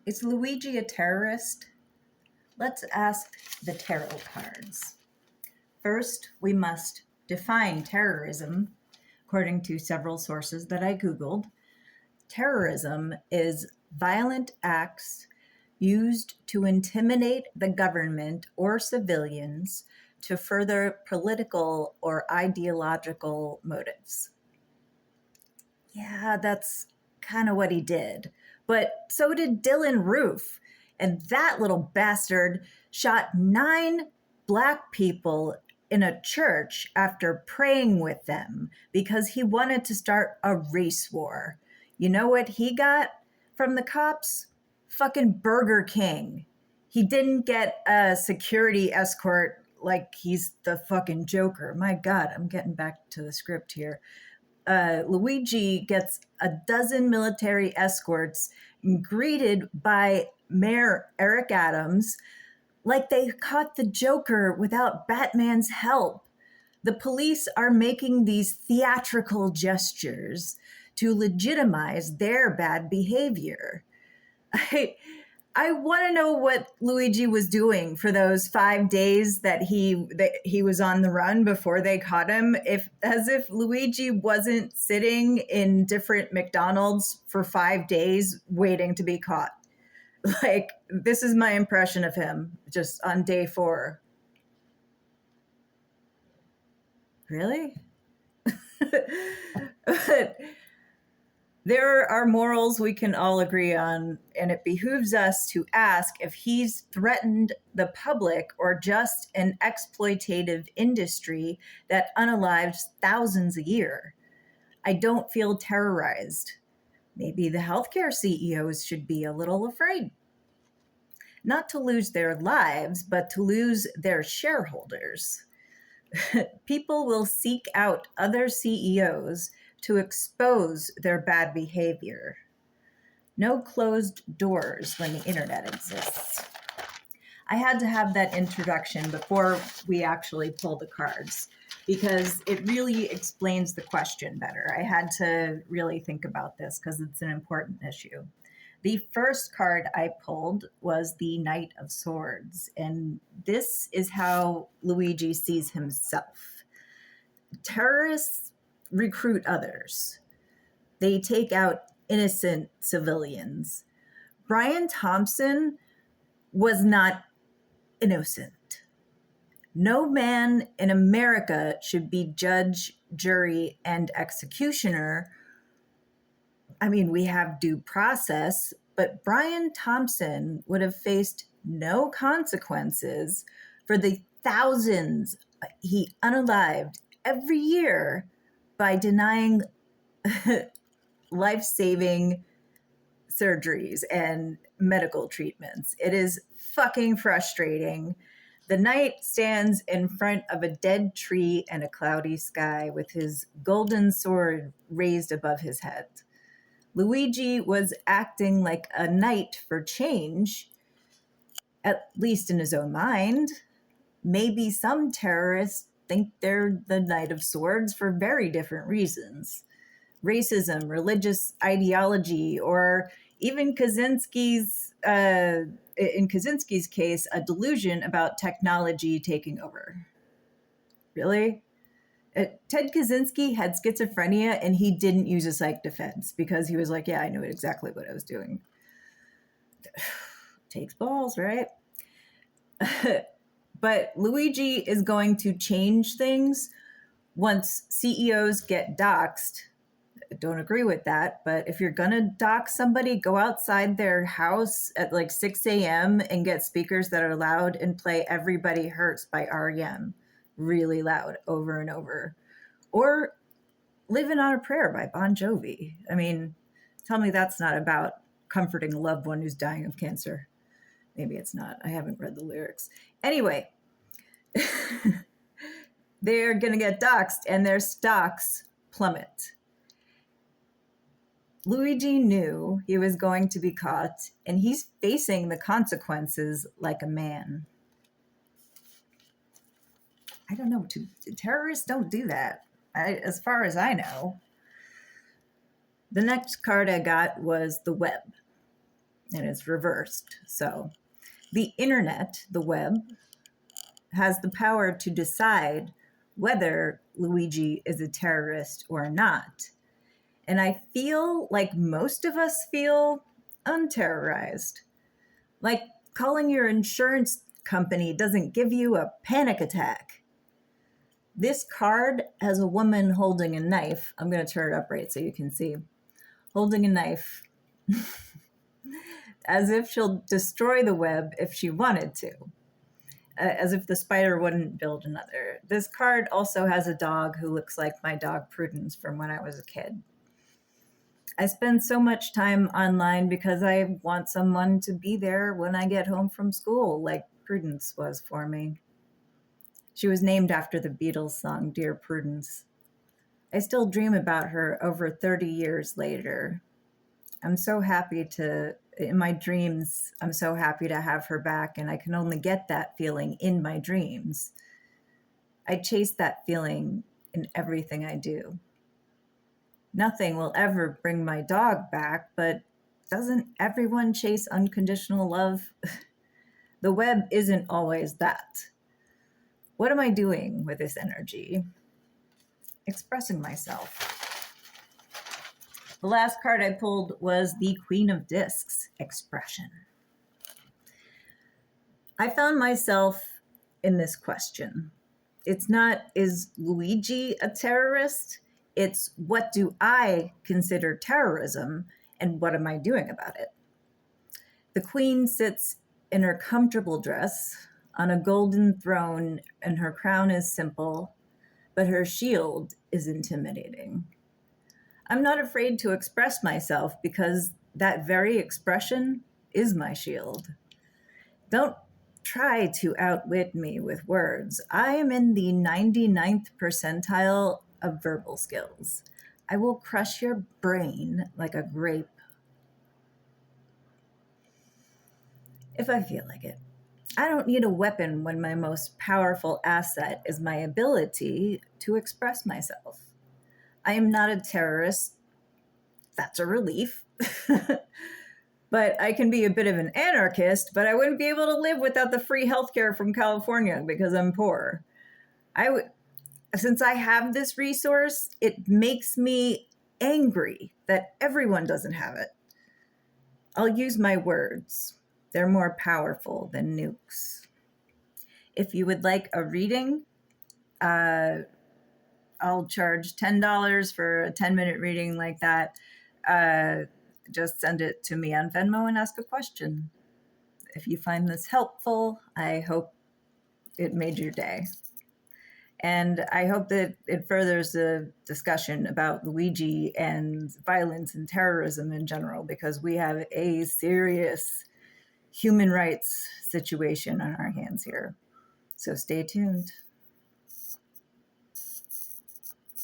Is Luigi a terrorist? Let's ask the tarot cards. First, we must define terrorism. According to several sources that I Googled, terrorism is violent acts used to intimidate the government or civilians to further political or ideological motives. Yeah, that's kind of what he did. But so did Dylan Roof. And that little bastard shot 9 Black people in a church after praying with them because he wanted to start a race war. You know what he got from the cops? Fucking Burger King. He didn't get a security escort like he's the fucking Joker. My God, I'm getting back to the script here. Luigi gets a dozen military escorts greeted by Mayor Eric Adams like they caught the Joker without Batman's help. The police are making these theatrical gestures to legitimize their bad behavior. I want to know what Luigi was doing for those 5 days that he was on the run before they caught him. As if Luigi wasn't sitting in different McDonald's for 5 days waiting to be caught. Like, this is my impression of him just on day 4. Really? But there are morals we can all agree on, and it behooves us to ask if he's threatened the public or just an exploitative industry that unalives thousands a year. I don't feel terrorized. Maybe the healthcare CEOs should be a little afraid. Not to lose their lives, but to lose their shareholders. People will seek out other CEOs to expose their bad behavior. No closed doors when the internet exists. I had to have that introduction before we actually pull the cards because it really explains the question better. I had to really think about this because it's an important issue. The first card I pulled was the Knight of Swords, and this is how Luigi sees himself. Terrorists recruit others. They take out innocent civilians. Brian Thompson was not innocent. No man in America should be judge, jury, and executioner. I mean, we have due process, but Brian Thompson would have faced no consequences for the thousands he unalived every year by denying life-saving surgeries and medical treatments. It is fucking frustrating. The knight stands in front of a dead tree and a cloudy sky with his golden sword raised above his head. Luigi was acting like a knight for change, at least in his own mind. Maybe some terrorists think they're the Knight of Swords for very different reasons. Racism, religious ideology, or even in Kaczynski's case, a delusion about technology taking over. Really? Ted Kaczynski had schizophrenia and he didn't use a psych defense because he was like, yeah, I knew exactly what I was doing. Takes balls, right? But Luigi is going to change things once CEOs get doxxed. I don't agree with that, but if you're gonna dox somebody, go outside their house at like 6 a.m. and get speakers that are loud and play Everybody Hurts by REM really loud over and over. Or Living on a Prayer by Bon Jovi. I mean, tell me that's not about comforting a loved one who's dying of cancer. Maybe it's not. I haven't read the lyrics. Anyway, they're going to get doxxed and their stocks plummet. Luigi knew he was going to be caught, and he's facing the consequences like a man. I don't know. Terrorists don't do that, as far as I know. The next card I got was the web. and it's reversed. So the internet, the web, has the power to decide whether Luigi is a terrorist or not. And I feel like most of us feel unterrorized. Like calling your insurance company doesn't give you a panic attack. This card has a woman holding a knife. I'm going to turn it up right so you can see. Holding a knife as if she'll destroy the web if she wanted to. As if the spider wouldn't build another. This card also has a dog who looks like my dog Prudence from when I was a kid. I spend so much time online because I want someone to be there when I get home from school, like Prudence was for me. She was named after the Beatles song, Dear Prudence. I still dream about her over 30 years later. In my dreams, I'm so happy to have her back, and I can only get that feeling in my dreams. I chase that feeling in everything I do. Nothing will ever bring my dog back, but doesn't everyone chase unconditional love? The web isn't always that. What am I doing with this energy? Expressing myself. The last card I pulled was the Queen of Discs, expression. I found myself in this question. It's not, is Luigi a terrorist? It's, what do I consider terrorism, and what am I doing about it? The Queen sits in her comfortable dress on a golden throne, and her crown is simple, but her shield is intimidating. I'm not afraid to express myself because that very expression is my shield. Don't try to outwit me with words. I am in the 99th percentile of verbal skills. I will crush your brain like a grape if I feel like it. I don't need a weapon when my most powerful asset is my ability to express myself. I am not a terrorist. That's a relief. But I can be a bit of an anarchist, but I wouldn't be able to live without the free healthcare from California because I'm poor. Since I have this resource, it makes me angry that everyone doesn't have it. I'll use my words. They're more powerful than nukes. If you would like a reading, I'll charge $10 for a 10-minute reading like that. Just send it to me on Venmo and ask a question. If you find this helpful, I hope it made your day. And I hope that it furthers the discussion about Luigi and violence and terrorism in general, because we have a serious human rights situation on our hands here. So stay tuned.